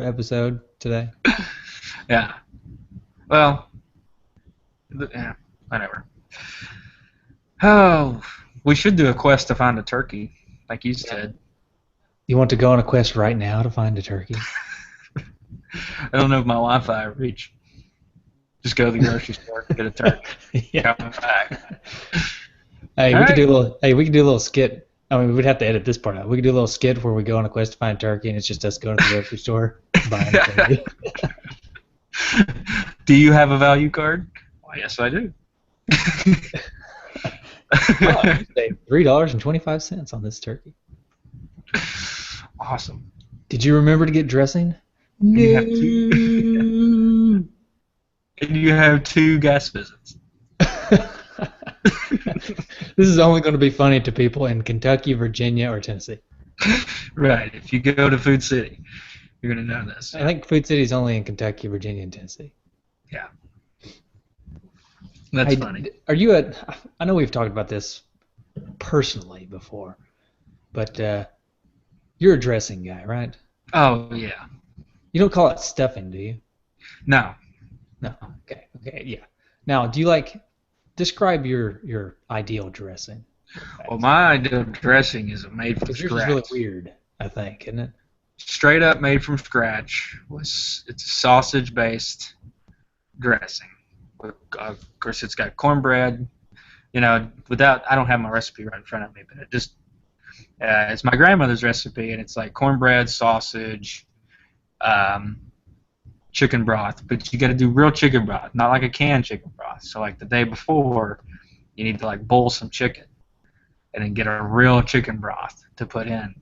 S1: episode today.
S2: Yeah. Well, yeah, whatever. Oh, we should do a quest to find a turkey, like you said.
S1: You want to go on a quest right now to find a turkey?
S2: I don't know if my Wi-Fi reach. Just go to the grocery store, get a turkey,
S1: Yeah.
S2: come back.
S1: Hey,
S2: All
S1: we could
S2: right.
S1: do a little skit. I mean, we'd have to edit this part out. We could do a little skit where we go on a quest to find a turkey, and it's just us going to the grocery store buying a turkey.
S2: Do you have a value card? Why, yes, I do.
S1: Save $3.25 on this turkey.
S2: Awesome.
S1: Did you remember to get dressing?
S2: You have two. And you have 2 guest visits.
S1: This is only going to be funny to people in Kentucky, Virginia, or Tennessee.
S2: Right. If you go to Food City, you're gonna know this.
S1: I think Food City's only in Kentucky, Virginia, and Tennessee.
S2: Yeah. That's
S1: Hey,
S2: funny.
S1: Are you a? I know we've talked about this personally before, but you're a dressing guy, right?
S2: Oh yeah.
S1: You don't call it stuffing, do you?
S2: No.
S1: No. Okay. Okay. Yeah. Now, do you like describe your ideal dressing?
S2: Well, my ideal dressing is made from
S1: Because yours
S2: scratch.
S1: is really weird, I think, isn't it?
S2: Straight up made from scratch. It's a sausage-based dressing. Of course, it's got cornbread. You know, I don't have my recipe right in front of me, but it's my grandmother's recipe, and it's like cornbread, sausage, chicken broth. But you got to do real chicken broth, not like a canned chicken broth. So like the day before, you need to like boil some chicken, and then get a real chicken broth to put in,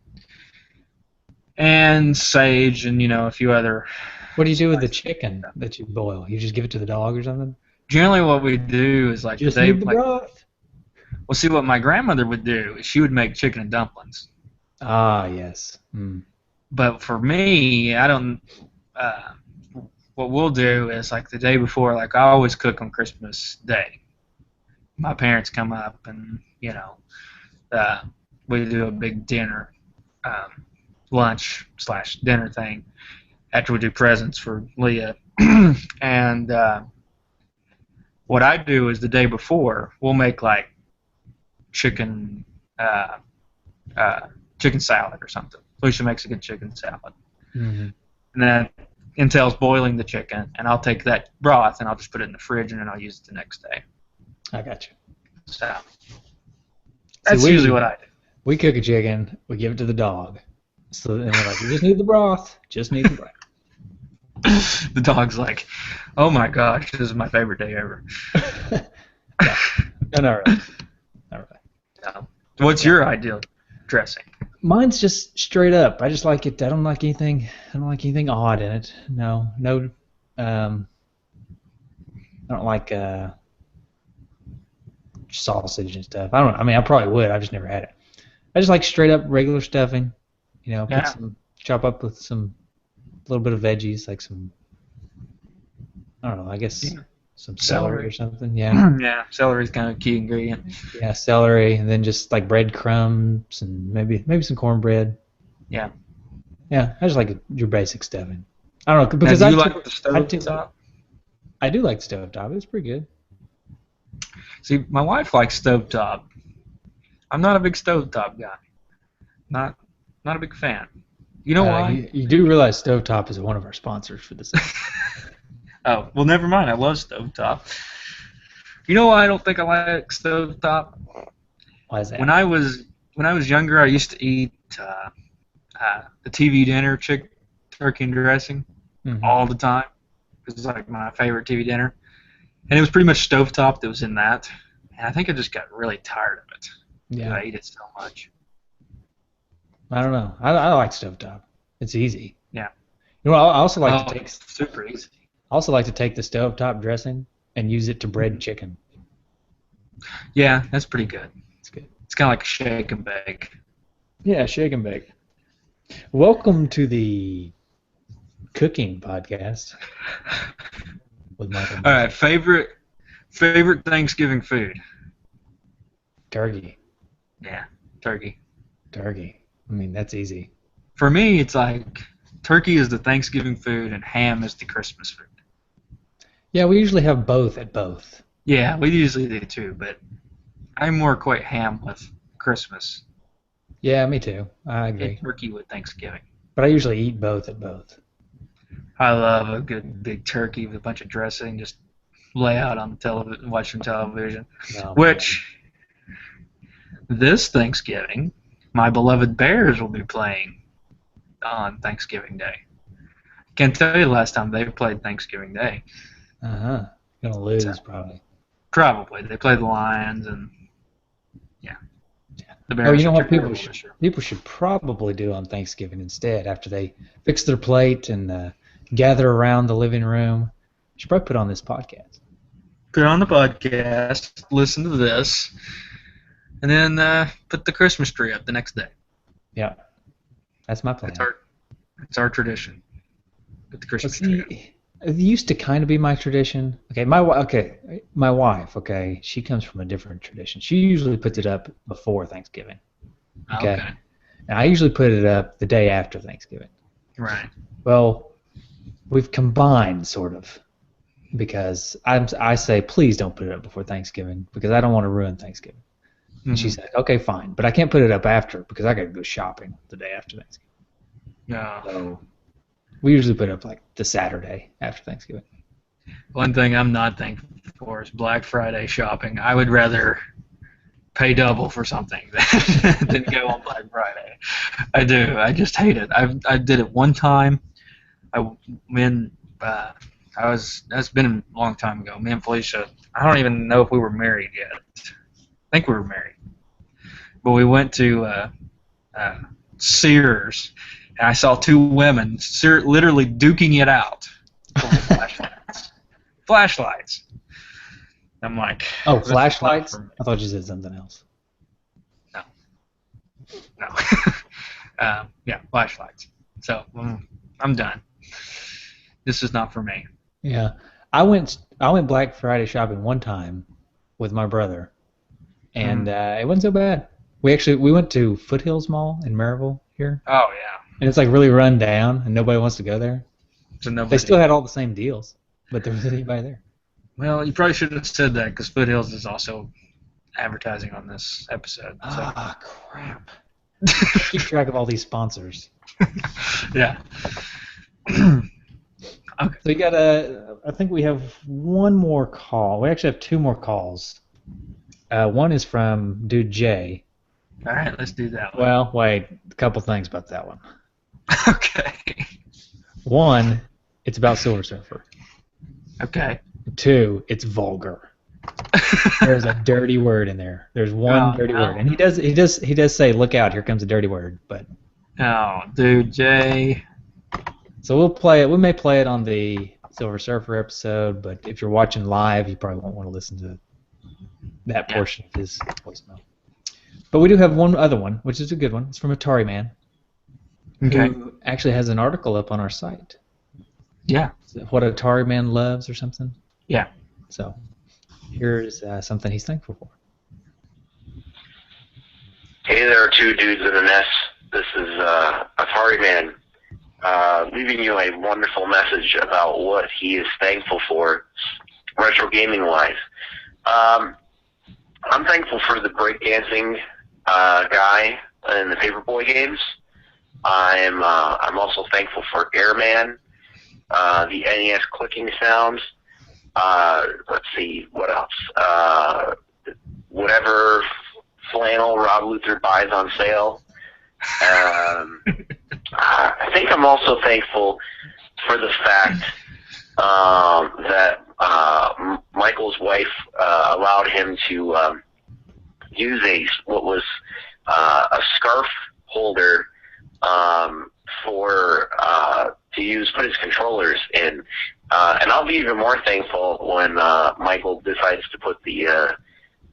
S2: and sage, and a few other.
S1: What do you do with the chicken that you boil? You just give it to the dog or something?
S2: Generally, what we do is like
S1: Just
S2: the day,
S1: need the
S2: like,
S1: broth.
S2: well, see what my grandmother would do is she would make chicken and dumplings.
S1: Ah, yes. Mm.
S2: But for me, I don't. What we'll do is like the day before, like I always cook on Christmas Day. My parents come up, and we do a big dinner, lunch/dinner thing after we do presents for Leah, and what I do is the day before we'll make like chicken salad or something. Lucia makes a good chicken salad.
S1: Mm-hmm.
S2: And that entails boiling the chicken, and I'll take that broth and I'll just put it in the fridge, and then I'll use it the next day.
S1: I got you.
S2: So that's usually what I do.
S1: We cook a chicken, we give it to the dog. So then we're like, you just need the broth. Just need the broth.
S2: The dog's like, oh my gosh, this is my favorite day ever.
S1: Yeah. No, not really. Not really.
S2: What's your ideal dressing?
S1: Mine's just straight up. I just like it. I don't like anything odd in it. No. I don't like sausage and stuff. I mean, I probably would. I've just never had it. I just like straight up regular stuffing. Chop up with a little bit of veggies, like some. I don't know. I guess some celery or something. Yeah.
S2: Yeah, celery's kind of a key ingredient.
S1: Yeah, celery, and then just like breadcrumbs and maybe some cornbread.
S2: Yeah.
S1: Yeah, I just like your basic stuffing. I don't know because
S2: do you like the stovetop?
S1: I do like the stovetop. It's pretty good.
S2: See, my wife likes stovetop. I'm not a big stovetop guy. Not a big fan. You know why?
S1: You do realize stovetop is one of our sponsors for this.
S2: Oh, well, never mind. I love stovetop. You know why I don't think I like stovetop?
S1: Why is that?
S2: When I was younger, I used to eat the TV dinner turkey and dressing all the time. It was like my favorite TV dinner, and it was pretty much stovetop that was in that. And I think I just got really tired of it.
S1: Yeah.
S2: I ate it so much.
S1: I don't know. I like stovetop. It's easy.
S2: Yeah.
S1: You know, I also like to take.
S2: It's super easy.
S1: I also like to take the stovetop dressing and use it to bread chicken.
S2: Yeah, that's pretty good.
S1: It's good.
S2: It's kind of like a shake and bake.
S1: Yeah, shake and bake. Welcome to the cooking podcast with Michael.
S2: All right, favorite Thanksgiving food.
S1: Turkey.
S2: Yeah, turkey.
S1: Turkey. I mean, that's easy.
S2: For me, it's like turkey is the Thanksgiving food and ham is the Christmas food.
S1: Yeah, we usually have both at both.
S2: Yeah, we usually do too, but I more equate ham with Christmas.
S1: Yeah, me too. I agree.
S2: And turkey with Thanksgiving.
S1: But I usually eat both at both.
S2: I love a good big turkey with a bunch of dressing, just lay out on the television, watch some television.
S1: Oh,
S2: Which, this Thanksgiving, my beloved Bears will be playing on Thanksgiving Day. Can't tell you the last time they played Thanksgiving Day.
S1: Uh-huh. Gonna lose, probably.
S2: Probably. They play the Lions, and yeah. The Bears
S1: you know
S2: are
S1: what
S2: terrible this year.
S1: people should probably do on Thanksgiving instead, after they fix their plate and gather around the living room? Should probably put on this podcast.
S2: Put on the podcast, listen to this, and then put the Christmas tree up the next day.
S1: Yeah. That's my plan.
S2: It's our tradition. Get the Christmas tree up.
S1: It used to kind of be my tradition. Okay, my wife. Okay, she comes from a different tradition. She usually puts it up before Thanksgiving. Okay. And I usually put it up the day after Thanksgiving.
S2: Right.
S1: Well, we've combined sort of, because I say please don't put it up before Thanksgiving because I don't want to ruin Thanksgiving.
S2: Mm-hmm.
S1: And she said, okay, fine, but I can't put it up after because I got to go shopping the day after Thanksgiving.
S2: No.
S1: So we usually put it up like the Saturday after Thanksgiving.
S2: One thing I'm not thankful for is Black Friday shopping. I would rather pay double for something than go on Black Friday. I do. I just hate it. I did it one time. That's been a long time ago. Me and Felicia, I don't even know if we were married yet. I think we were married. But we went to Sears, and I saw two women literally duking it out over flashlights. Flashlights. I'm like,
S1: oh, flashlights? I thought you said something else.
S2: No. Yeah, flashlights. So I'm done. This is not for me.
S1: Yeah, I went Black Friday shopping one time with my brother, and it wasn't so bad. We went to Foothills Mall in Maryville here.
S2: Oh yeah.
S1: And it's like really run down, and nobody wants to go there.
S2: So nobody.
S1: They still had all the same deals, but there wasn't anybody there.
S2: Well, you probably shouldn't have said that because Foothills is also advertising on this episode. So.
S1: Ah, crap. Keep track of all these sponsors.
S2: Yeah. Okay.
S1: So you got I think we have one more call. We actually have two more calls. One is from Dude Jay.
S2: All right, let's do that one.
S1: Well, wait, a couple things about that one.
S2: Okay.
S1: One, it's about Silver Surfer.
S2: Okay.
S1: Two, it's vulgar. There's a dirty word in there. There's one dirty word, and he does say, "Look out! Here comes a dirty word." But
S2: oh, Dude Jay.
S1: So we'll play it. We may play it on the Silver Surfer episode, but if you're watching live, you probably won't want to listen to that portion of his voicemail. But we do have one other one, which is a good one. It's from Atari Man.
S2: Okay.
S1: Who actually has an article up on our site.
S2: Yeah.
S1: What Atari Man loves or something.
S2: Yeah.
S1: So here's something he's thankful for.
S3: Hey there, two dudes in a mess. This is Atari Man leaving you a wonderful message about what he is thankful for, retro gaming wise. I'm thankful for the breakdancing guy in the Paperboy games. I'm also thankful for Airman, the NES clicking sounds. Let's see, what else? Whatever flannel Rob Luther buys on sale. I think I'm also thankful for the fact that Michael's wife allowed him to use what was a scarf holder to put his controllers in. And I'll be even more thankful when Michael decides to put the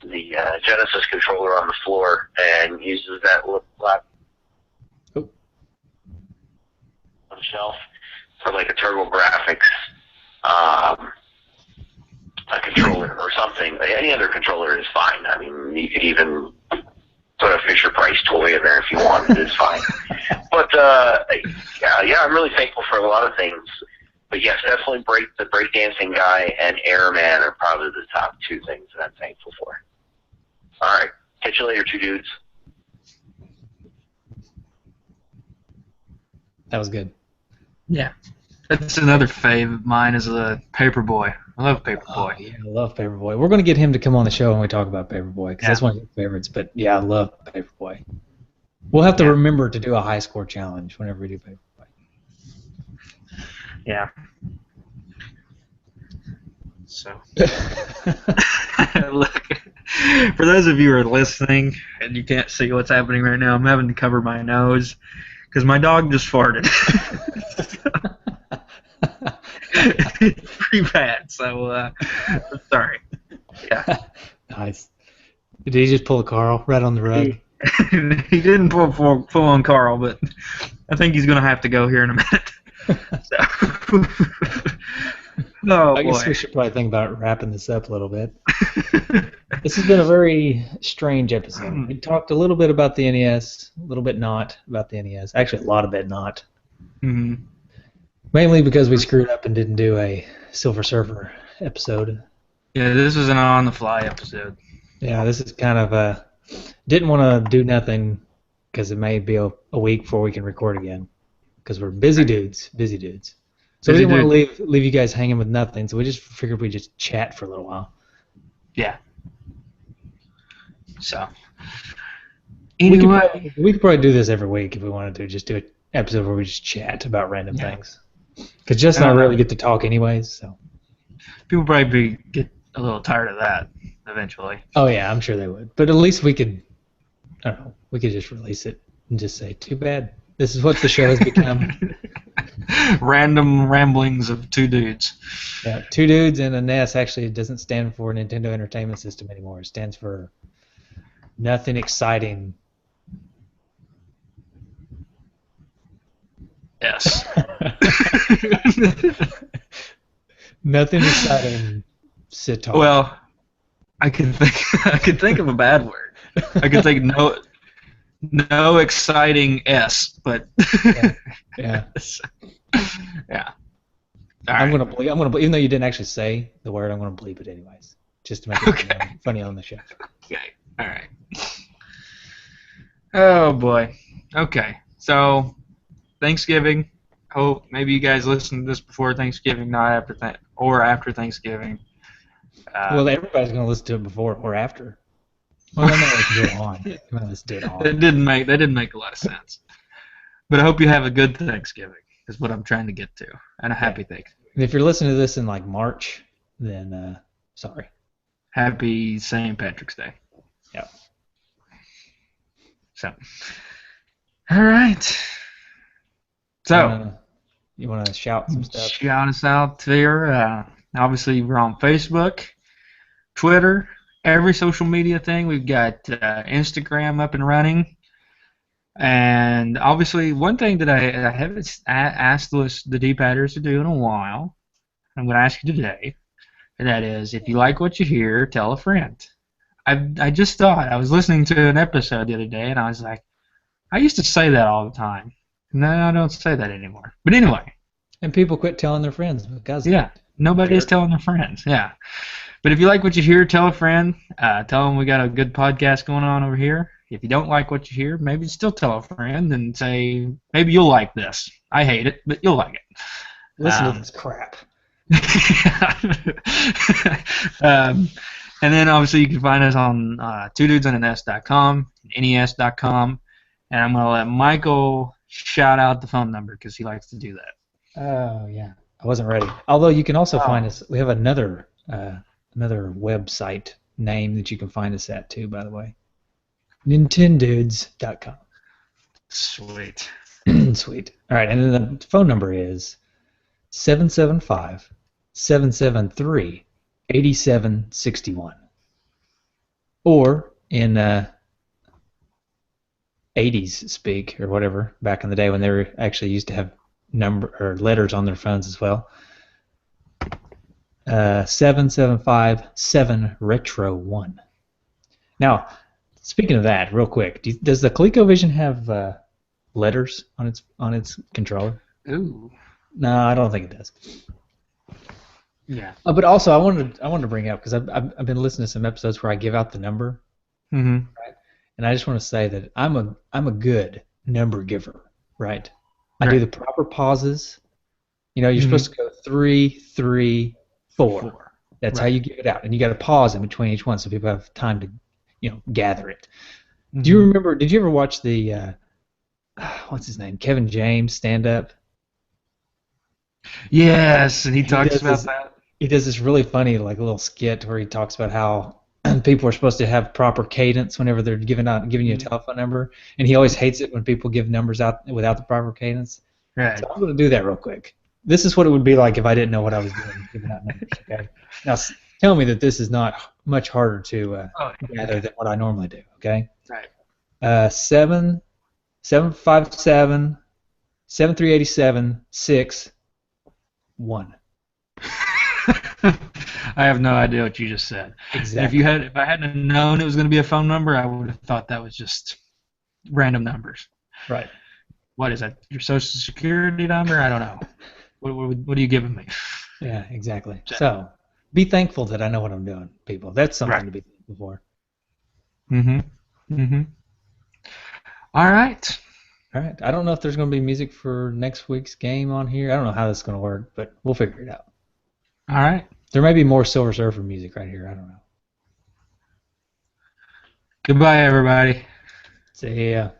S3: Genesis controller on the floor and uses that little black on the shelf for like a TurboGrafx a controller or something. Any other controller is fine. I mean, you could even put a Fisher-Price toy in there if you wanted. It's fine. But yeah, I'm really thankful for a lot of things. But yes, definitely the breakdancing guy and Airman are probably the top two things that I'm thankful for. All right, catch you later, two dudes.
S1: That was good.
S2: Yeah. That's another fave of mine is the Paperboy. I love Paperboy.
S1: Oh, yeah, I love Paperboy. We're going to get him to come on the show when we talk about Paperboy because that's one of his favorites. But yeah, I love Paperboy. We'll have to remember to do a high score challenge whenever we do Paperboy.
S2: Yeah. So, look, for those of you who are listening and you can't see what's happening right now, I'm having to cover my nose because my dog just farted. Pretty bad, so sorry. Yeah.
S1: Nice. Did he just pull a Carl right on the rug?
S2: He didn't pull on Carl, but I think he's gonna have to go here in a minute. Oh
S1: I guess
S2: boy.
S1: we should probably think about wrapping this up a little bit. This has been a very strange episode. We talked a little bit about the NES, a little bit not about the NES. Actually, a lot of it not.
S2: Mhm.
S1: Mainly because we screwed up and didn't do a Silver Surfer episode.
S2: Yeah, this was an on-the-fly episode.
S1: Yeah, this is kind of a... Didn't want to do nothing because it may be a week before we can record again. Because we're busy dudes. Busy dudes. So we
S2: Busy
S1: didn't want to leave you guys hanging with nothing, so we just figured we'd just chat for a little while.
S2: Yeah. So. Anyway.
S1: We could probably do this every week if we wanted to. Just do an episode where we just chat about random things. Because Jess and I really get to talk anyways, so.
S2: People probably get a little tired of that eventually.
S1: Oh yeah, I'm sure they would. But at least we could, I don't know, we could just release it and just say, too bad. This is what the show has become.
S2: Random ramblings of two dudes.
S1: Yeah, two dudes and a NES. Actually, it doesn't stand for Nintendo Entertainment System anymore. It stands for Nothing Exciting.
S2: Yes.
S1: Nothing Exciting Sitar.
S2: Well, I could think of a bad word. I could think no exciting S, but
S1: yeah.
S2: Yeah.
S1: I'm gonna bleep. Even though you didn't actually say the word, I'm gonna bleep it anyways, just to make it funny on the show.
S2: Okay. All right. Oh boy. Okay. So, Thanksgiving. Hope maybe you guys listened to this before Thanksgiving, not after or after Thanksgiving.
S1: Well, everybody's gonna listen to it before or after. Well, I'm not listen to it on. I'm gonna listen to it on.
S2: That didn't make a lot of sense. But I hope you have a good Thanksgiving. Is what I'm trying to get to, and a happy Thanksgiving.
S1: If you're listening to this in like March, then sorry.
S2: Happy St. Patrick's Day.
S1: Yeah.
S2: So. All right. So.
S1: You want to shout some stuff?
S2: Shout us out there. Obviously, we're on Facebook, Twitter, every social media thing. We've got Instagram up and running. And obviously, one thing that I haven't asked the D-Padders to do in a while, I'm going to ask you today, and that is, if you like what you hear, tell a friend. I just thought, I was listening to an episode the other day, and I was like, I used to say that all the time. No, I don't say that anymore. But anyway.
S1: And people quit telling their friends because
S2: yeah, nobody is telling their friends. Yeah. But if you like what you hear, tell a friend. Tell them we got a good podcast going on over here. If you don't like what you hear, maybe still tell a friend and say, maybe you'll like this. I hate it, but you'll like it.
S1: Listen to this crap.
S2: And then obviously you can find us on twodudesonans.com, nes.com, and I'm going to let Michael shout out the phone number because he likes to do that.
S1: Oh, yeah. I wasn't ready. Although you can also find us, we have another website name that you can find us at too, by the way. Nintendudes.com.
S2: Sweet.
S1: Sweet. All right, and then the phone number is 775-773-8761. Or in 80s speak or whatever, back in the day when they were actually used to have number or letters on their phones as well. 775-7retro1. Now, speaking of that, real quick, does the ColecoVision have letters on its controller?
S2: Ooh.
S1: No, I don't think it does.
S2: Yeah.
S1: But also, I wanted to bring up because I've been listening to some episodes where I give out the number.
S2: Mm-hmm.
S1: Right? And I just want to say that I'm a good number giver, right? I do the proper pauses. You know, you're supposed to go 3, 3, 4. That's how you give it out, and you got to pause in between each one so people have time to, gather it. Mm-hmm. Do you remember? Did you ever watch the what's his name? Kevin James stand up?
S2: Yes, and he talks about that.
S1: He does this really funny little skit where he talks about how people are supposed to have proper cadence whenever they're giving you a telephone number, and he always hates it when people give numbers out without the proper cadence.
S2: Right.
S1: So I'm going to do that real quick. This is what it would be like if I didn't know what I was doing giving out numbers. Okay. Now tell me that this is not much harder to gather than what I normally do. Okay.
S2: Right.
S1: 757 7387 6 1.
S2: I have no idea what you just said.
S1: Exactly.
S2: If I hadn't known it was going to be a phone number, I would have thought that was just random numbers.
S1: Right.
S2: What is that? Your social security number? I don't know. What are you giving me?
S1: Yeah, exactly. So, be thankful that I know what I'm doing, people. That's something to be thankful for.
S2: All right.
S1: All right. I don't know if there's going to be music for next week's game on here. I don't know how this is going to work, but we'll figure it out.
S2: All right.
S1: There may be more Silver Surfer music right here. I don't know.
S2: Goodbye, everybody.
S1: See ya.